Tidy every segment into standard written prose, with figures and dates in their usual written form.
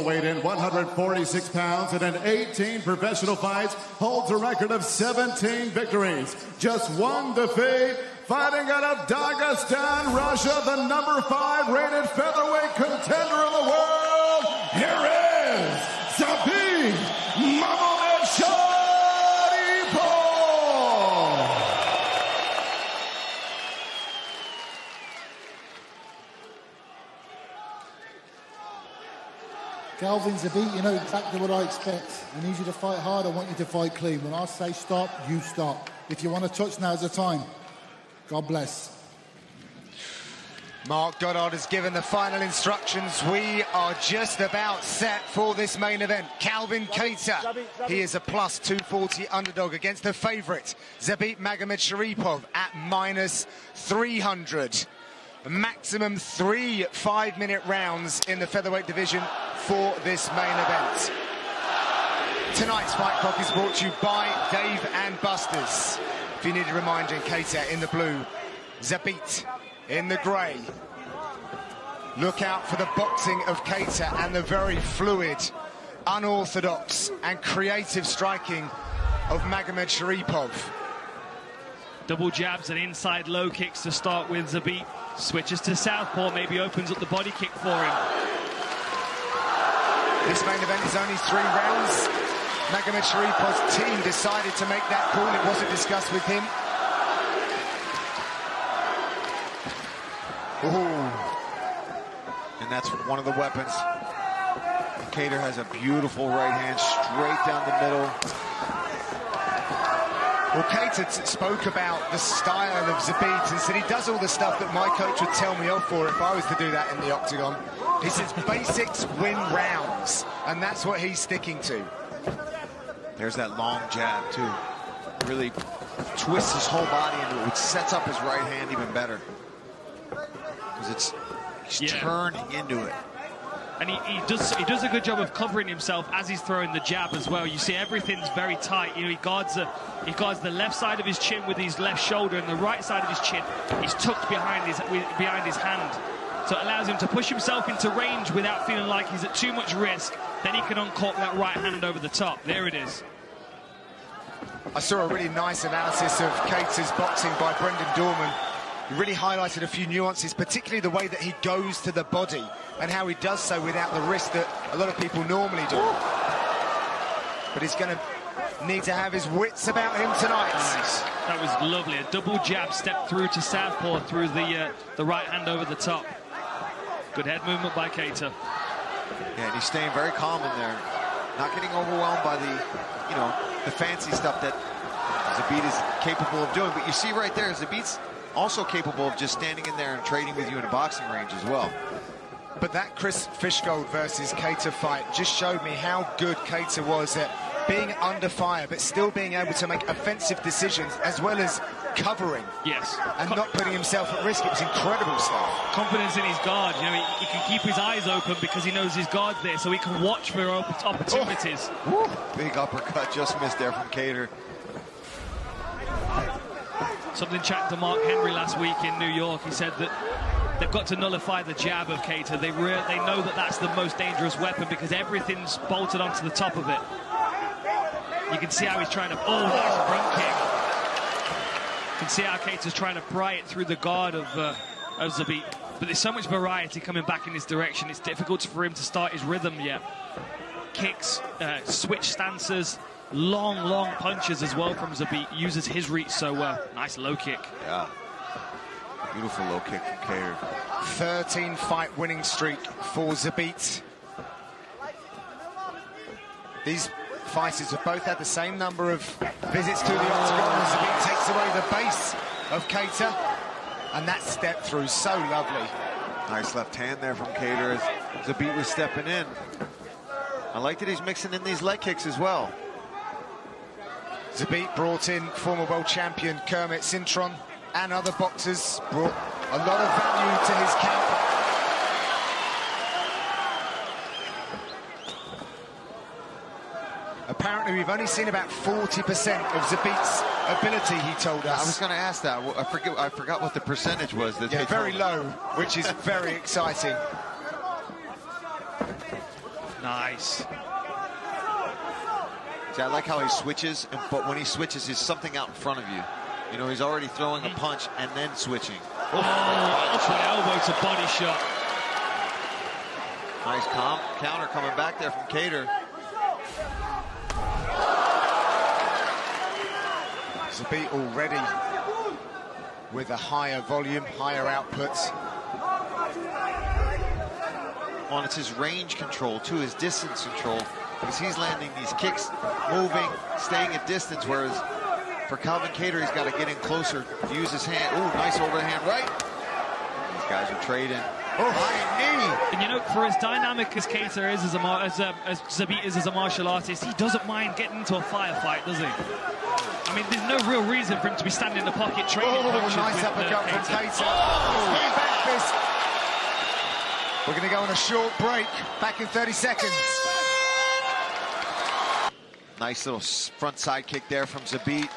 Weighed in 146 pounds and in 18 professional fights, holds a record of 17 victories, just one defeat. Fighting out of Dagestan, Russia, the number 5 rated featherweight contender in the world. Here is Zabit Magomedsharipo. Kelvin, Zabit, you know exactly what I expect. I need you to fight hard. I want you to fight clean. When I say stop, you stop. If you want to touch, now's the time. God bless. Mark Goddard has given the final instructions. We are just about set for this main event. Kelvin Kаттar, he is a plus 240 underdog against the favourite, Zabit Magomedsharipo, at minus 300. Maximum 3 5-minute rounds in the featherweight division for this main event. Tonight's Fight Clock is brought to you by Dave and Buster's. If you need a reminder, Kаттar in the blue, Zabit in the grey. Look out for the boxing of Kаттar and the very fluid, unorthodox and creative striking of Magomedsharipo. Double jabs and inside low kicks to start with. Zabit switches to southpaw, maybe opens up the body kick for him. This main event is only 3 rounds. Magomedsharipov's team decided to make that call. It wasn't discussed with him. Ooh. And that's one of the weapons. Kаттar has a beautiful right hand straight down the middle. Well, Kаттar spoke about the style of Zabit and said he does all the stuff that my coach would tell me off for if I was to do that in the octagon. He says basics win rounds, and that's what he's sticking to. There's that long jab, too. Really twists his whole body into it, which sets up his right hand even better. Because he's turning into it. And he does a good job of covering himself as he's throwing the jab as well. You see everything's very tight. You know, he guards the left side of his chin with his left shoulder, and the right side of his chin is tucked behind his hand. So it allows him to push himself into range without feeling like he's at too much risk. Then he can uncork that right hand over the top. There it is. I saw a really nice analysis of Kattar's boxing by Brendan Dorman. He really highlighted a few nuances, particularly the way that he goes to the body and how he does so without the risk that a lot of people normally do. But he's going to need to have his wits about him tonight. Nice. That was lovely. A double jab, step through to southpaw through the right hand over the top. Good head movement by Kаттar. Yeah, and he's staying very calm in there, not getting overwhelmed by the fancy stuff that Zabit is capable of doing. But you see right there, Zabit's also capable of just standing in there and trading with you in a boxing range as well. But that Chris Fishgold versus Kаттar fight just showed me how good Kаттar was at being under fire, but still being able to make offensive decisions as well as covering. Yes. And not putting himself at risk. It was incredible stuff. Confidence in his guard. You know, he can keep his eyes open because he knows his guard's there, so he can watch for opportunities. Oh. Big uppercut just missed there from Kаттar. Something chatting to Mark Henry last week in New York. He said that they've got to nullify the jab of Kаттar. They know that that's the most dangerous weapon because everything's bolted onto the top of it. You can see how he's trying to... Oh, that's a front kick. You can see how Kattar's trying to pry it through the guard of Zabit. But there's so much variety coming back in his direction. It's difficult for him to start his rhythm yet. Kicks, switch stances, long punches as well from Zabit. Uses his reach so well. Nice low kick. Yeah. Beautiful low kick from Kаттar. 13-fight winning streak for Zabit. These fighters have both had the same number of visits to the octagon. Zabit takes away the base of Kаттar, and that step through so lovely. Nice left hand there from Kаттar as Zabit was stepping in. I like that he's mixing in these leg kicks as well. Zabit brought in former world champion Kermit Cintron and other boxers, brought a lot of value to his camp. Apparently, we've only seen about 40% of Zabit's ability, he told us. I was going to ask that. I forgot what the percentage was. That yeah, very low, which is very exciting. Nice. Nice. See, I like how he switches, but when he switches, there's something out in front of you. You know, he's already throwing a punch and then switching. Oh, upward elbow to body shot. Nice counter coming back there from Kattar. Zabit already with a higher volume, higher outputs. Well, it's his range control, too, his distance control, because he's landing these kicks, moving, staying at distance, whereas for Kelvin Kаттar, he's got to get in closer to use his hand. Ooh, nice overhand right. These guys are trading. Oh, high knee. And you know, for as dynamic as Kаттar is, as Zabit is as a martial artist, he doesn't mind getting into a firefight, does he? I mean, there's no real reason for him to be standing in the pocket trading punches. Nice uppercut from Kаттar. Oh, back fist. We're going to go on a short break. Back in 30 seconds. Nice little front side kick there from Zabit.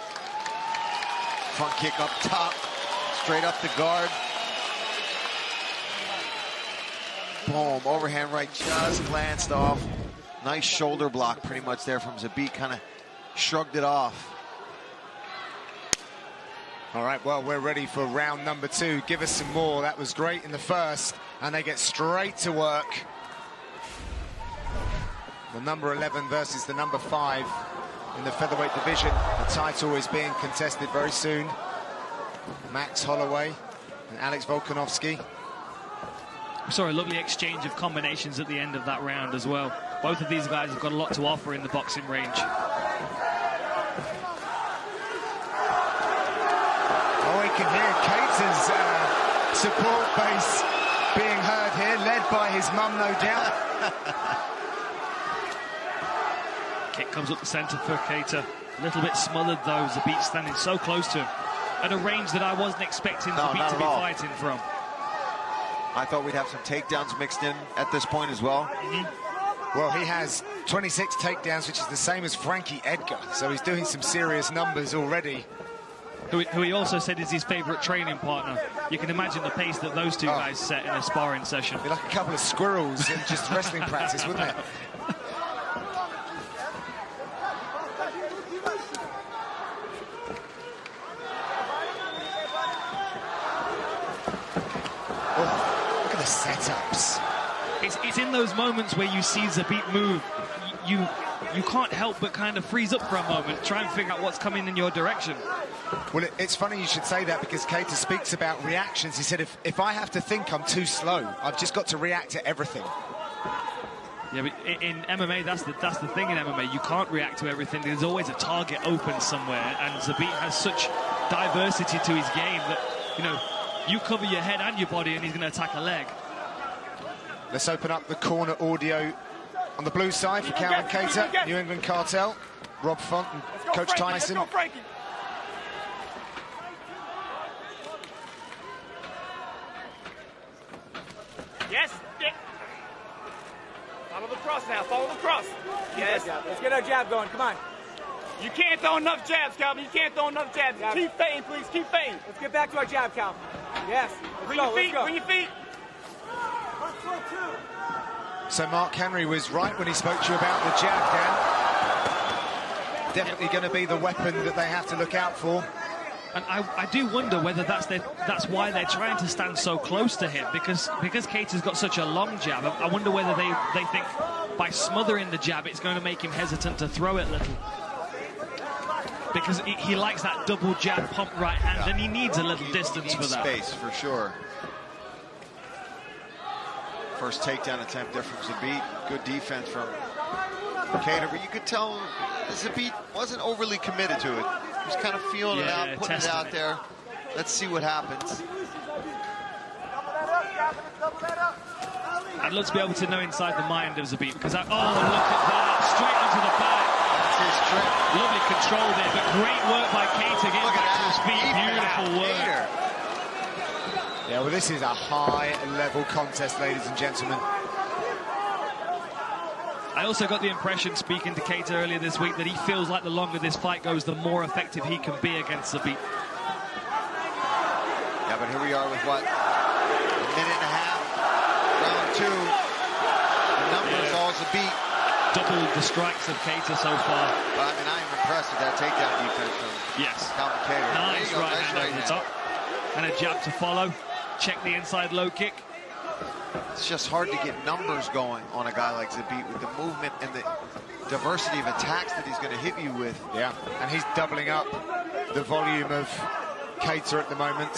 Front kick up top, straight up the guard. Boom, overhand right just glanced off. Nice shoulder block pretty much there from Zabit, kind of shrugged it off. All right, well, we're ready for round number 2. Give us some more. That was great in the first, and they get straight to work. The number 11 versus the number 5 in the featherweight division. The title is being contested very soon. Max Holloway and Alex Volkanovski. We saw a lovely exchange of combinations at the end of that round as well. Both of these guys have got a lot to offer in the boxing range. Oh, we can hear Kattar's support base being heard here, led by his mum, no doubt. Kick comes up the centre for Kаттar. A little bit smothered though, Zabit standing so close to him. At a range that I wasn't expecting Zabit to be fighting from. I thought we'd have some takedowns mixed in at this point as well. Well, he has 26 takedowns, which is the same as Frankie Edgar. So he's doing some serious numbers already. Who he also said is his favourite training partner. You can imagine the pace that those two guys set in a sparring session. Be like a couple of squirrels in just wrestling practice, wouldn't it? Oh, look at the setups. It's in those moments where you see Zabit move, you can't help but kind of freeze up for a moment, try and figure out what's coming in your direction. Well, it's funny you should say that, because Kаттar speaks about reactions. He said, if I have to think, I'm too slow. I've just got to react to everything. Yeah, but in MMA, that's the thing in MMA. You can't react to everything. There's always a target open somewhere, and Zabit has such diversity to his game that, you know, you cover your head and your body, and he's going to attack a leg. Let's open up the corner audio on the blue side for Kelvin Kаттar, New England Cartel, Rob Font and Coach Tyson. Yes. Follow the cross now. Follow the cross. Yes. Let's get our jab going. Come on. You can't throw enough jabs, Calvin. You can't throw enough jabs. Keep feinting, please. Keep feinting. Let's get back to our jab, Calvin. Yes. Bring your feet. Bring your feet. So Mark Henry was right when he spoke to you about the jab, Dan. Definitely going to be the weapon that they have to look out for. And I do wonder whether that's why they're trying to stand so close to him, because Kattar's got such a long jab. I wonder whether they think by smothering the jab it's going to make him hesitant to throw it a little. Because he likes that double jab pump right hand, and he needs a little distance for that. Space, for sure. First takedown attempt there from Zabit. Good defense from Kаттar, but you could tell Zabit wasn't overly committed to it. He was kind of feeling it out, putting it out there. Let's see what happens. I'd love to be able to know inside the mind of Zabit, because look at that, straight onto the back. That's his trick. Lovely control there, but great work by Kаттar getting back to his feet. Beautiful work. Yeah, well, this is a high-level contest, ladies and gentlemen. I also got the impression, speaking to Kаттar earlier this week, that he feels like the longer this fight goes, the more effective he can be against Zabit. Yeah, but here we are with what? A minute and a half. Round 2. The numbers all Zabit. doubled the strikes of Keita so far. But, I mean, I am impressed with that takedown defense from Kelvin Kаттar. Nice right hand over the top. And a jab to follow. Check the inside low kick. It's just hard to get numbers going on a guy like Zabit with the movement and the diversity of attacks that he's going to hit you with. Yeah, and he's doubling up the volume of Kаттar at the moment.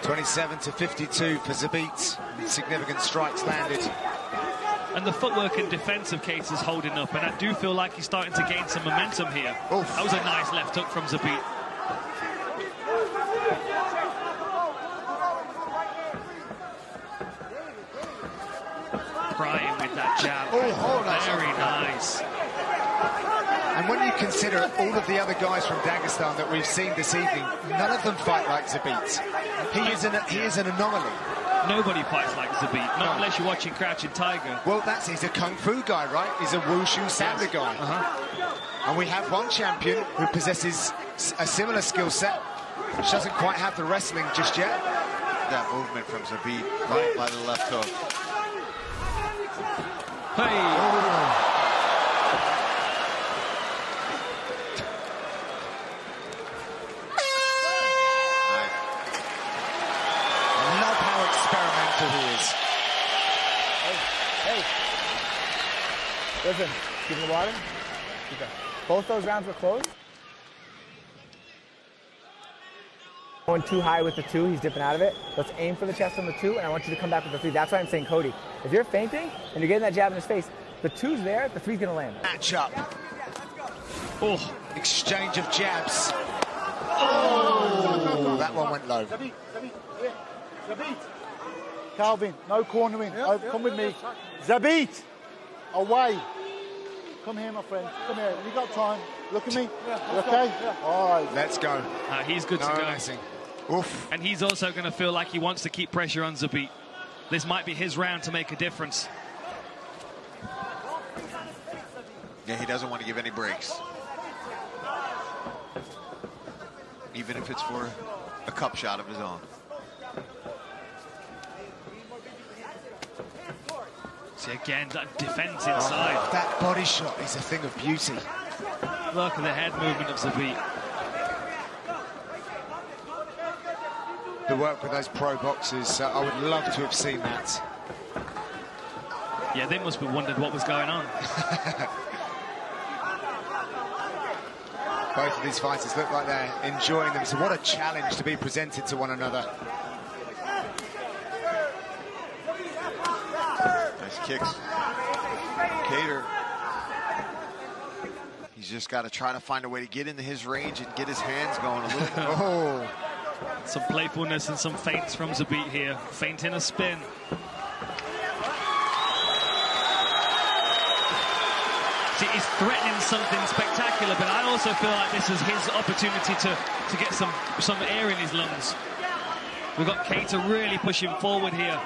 27 to 52 for Zabit. Significant strikes landed. And the footwork and defense of Kаттar is holding up, and I do feel like he's starting to gain some momentum here. Oof. That was a nice left hook from Zabit. Crying with that jab. Very nice. And when you consider all of the other guys from Dagestan that we've seen this evening, none of them fight like Zabit. He is an anomaly. Nobody fights like Zabit, not unless you're watching Crouching Tiger. Well, he's a kung fu guy, right? He's a wushu Sanda guy. And we have one champion who possesses a similar skill set, which doesn't quite have the wrestling just yet. That movement from Zabit right by the left hook. Hey! He is. Hey. Listen, keep in the water. Okay. Both those rounds were close. Going too high with the 2, he's dipping out of it. Let's aim for the chest on the 2, and I want you to come back with the 3. That's why I'm saying, Cody, if you're feinting and you're getting that jab in his face, the 2's there, the 3's gonna land. Match up. Oh, exchange of jabs. Oh, that one went low. Zabit. Kelvin, no cornering. Come with me. Zabit, away. Come here, my friend. Come here. You got time. Look at me. You okay? All right. Let's go. He's good to go. Messing. Oof. And he's also going to feel like he wants to keep pressure on Zabit. This might be his round to make a difference. Yeah, he doesn't want to give any breaks. Even if it's for a cup shot of his own. See, again, that defense inside. That body shot is a thing of beauty. Look at the head movement of Zabit. The work with those pro boxers, I would love to have seen that. Yeah, they must have wondered what was going on. Both of these fighters look like they're enjoying them. So what a challenge to be presented to one another. Nice kicks. Kаттar. He's just got to try to find a way to get into his range and get his hands going a little bit. Oh. Some playfulness and some feints from Zabit here. Feint in a spin. See, he's threatening something spectacular, but I also feel like this is his opportunity to get some air in his lungs. We've got Kаттar really pushing forward here.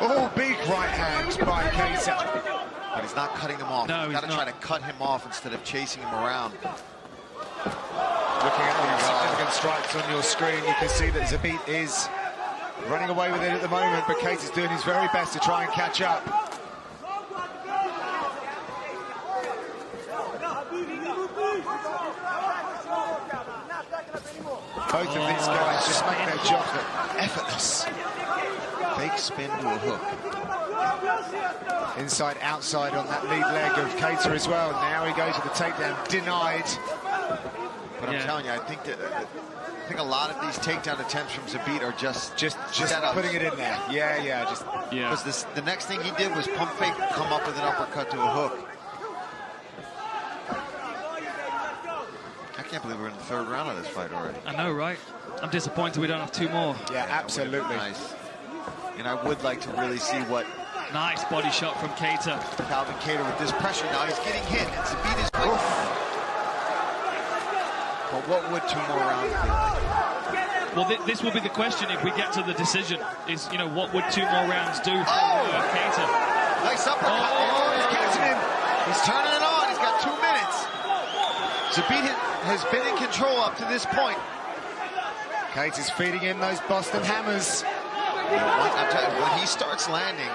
Oh, big right hand by Kаттar. But he's not cutting him off. No, he's got to try to cut him off instead of chasing him around. Looking at the significant strikes on your screen, you can see that Zabit is running away with it at the moment, but Kаттар's doing his very best to try and catch up. Both of these guys just make their jobs look effortless. Fake spin to a hook. Inside, outside on that lead leg of Kаттar as well. Now he goes to the takedown, denied. But I'm telling you, I think a lot of these takedown attempts from Zabit are just putting it in there. Yeah. Because the next thing he did was pump fake, come up with an uppercut to a hook. I can't believe we're in the third round of this fight already. I know, right? I'm disappointed we don't have 2 more. Yeah, absolutely. Nice. And I would like to really see what... Nice body shot from Kаттar. Kelvin Kаттar with this pressure now. He's getting hit. And Zabit is quick. But what would 2 more rounds be? Well, this will be the question if we get to the decision. Is, you know, what would 2 more rounds do for Kаттar? Nice uppercut. Oh, he's catching him. He's turning it on. He's got 2 minutes. Zabit has been in control up to this point. Kattar's feeding in those Boston hammers. I'm telling you, when he starts landing,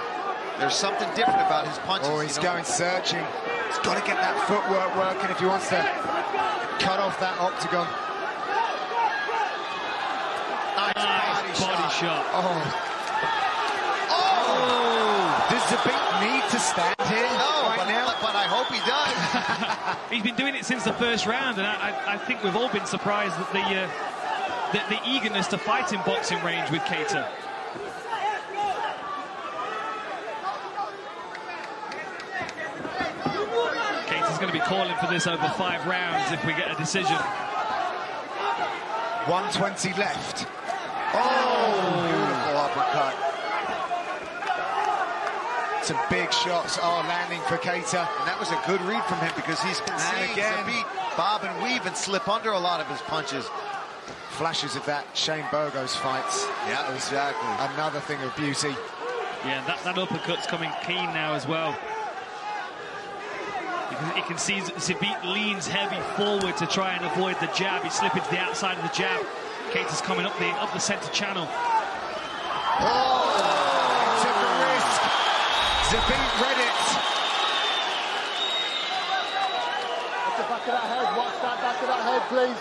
there's something different about his punches. Oh, he's going searching. He's got to get that footwork working if he wants to cut off that octagon. Nice body shot. Does Zabit need to stand here? No, but I hope he does. He's been doing it since the first round, and I think we've all been surprised at the eagerness to fight in boxing range with Kаттar. Kattar's going to be calling for this over 5 rounds if we get a decision. 120 left. Beautiful uppercut. Some big shots are landing for Kаттar. And that was a good read from him because he's been seeing Zabit bob and weave and slip under a lot of his punches. Flashes of that Shane Burgos fights. Yeah, exactly. Another thing of beauty. Yeah, that uppercut's coming keen now as well. You can see Zabit leans heavy forward to try and avoid the jab. He's slipping to the outside of the jab. Kattar's coming up the center channel. Took a risk. Zabit read it. Watch the back of that head. Watch that back of that head, please.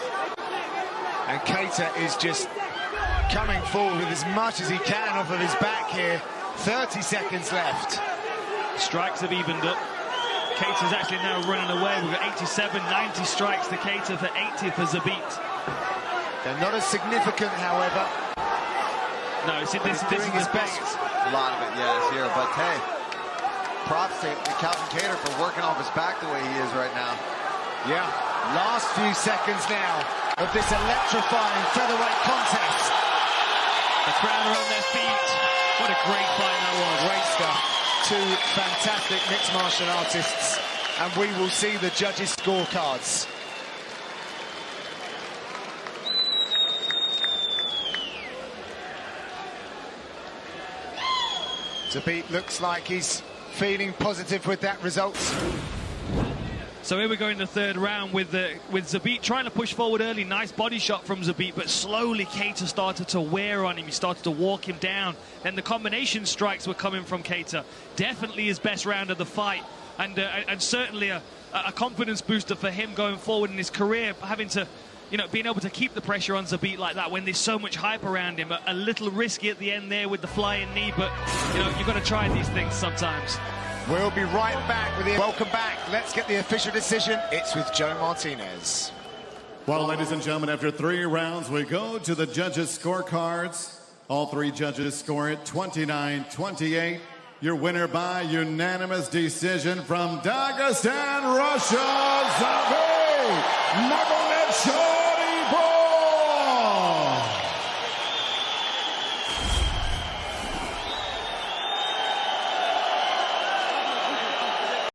And Kаттar is just coming forward with as much as he can off of his back here. 30 seconds left. Strikes have evened up. Kattar's actually now running away. We've got 87, 90 strikes to Kаттar for 80 for Zabit. They're not as significant, however. No, this is his best. A lot of it, yeah, is here. But hey, props to Kelvin Kаттar for working off his back the way he is right now. Yeah, last few seconds now of this electrifying featherweight contest. The crowd are on their feet. What a great fight that was. Great stuff. 2 fantastic mixed martial artists, and we will see the judges' scorecards. Zabit looks like he's feeling positive with that result. So here we go in the 3rd round with Zabit trying to push forward early. Nice body shot from Zabit, but slowly Kаттar started to wear on him. He started to walk him down. Then the combination strikes were coming from Kаттar. Definitely his best round of the fight, and certainly a confidence booster for him going forward in his career, having to, being able to keep the pressure on Zabit like that when there's so much hype around him. A little risky at the end there with the flying knee, but you've got to try these things sometimes. We'll be right back with you. Welcome back. Let's get the official decision. It's with Joe Martinez. Well, ladies and gentlemen, after 3 rounds, we go to the judges' scorecards. All 3 judges score it 29-28. Your winner by unanimous decision from Dagestan, Russia, Zabit Magomedsharipovich.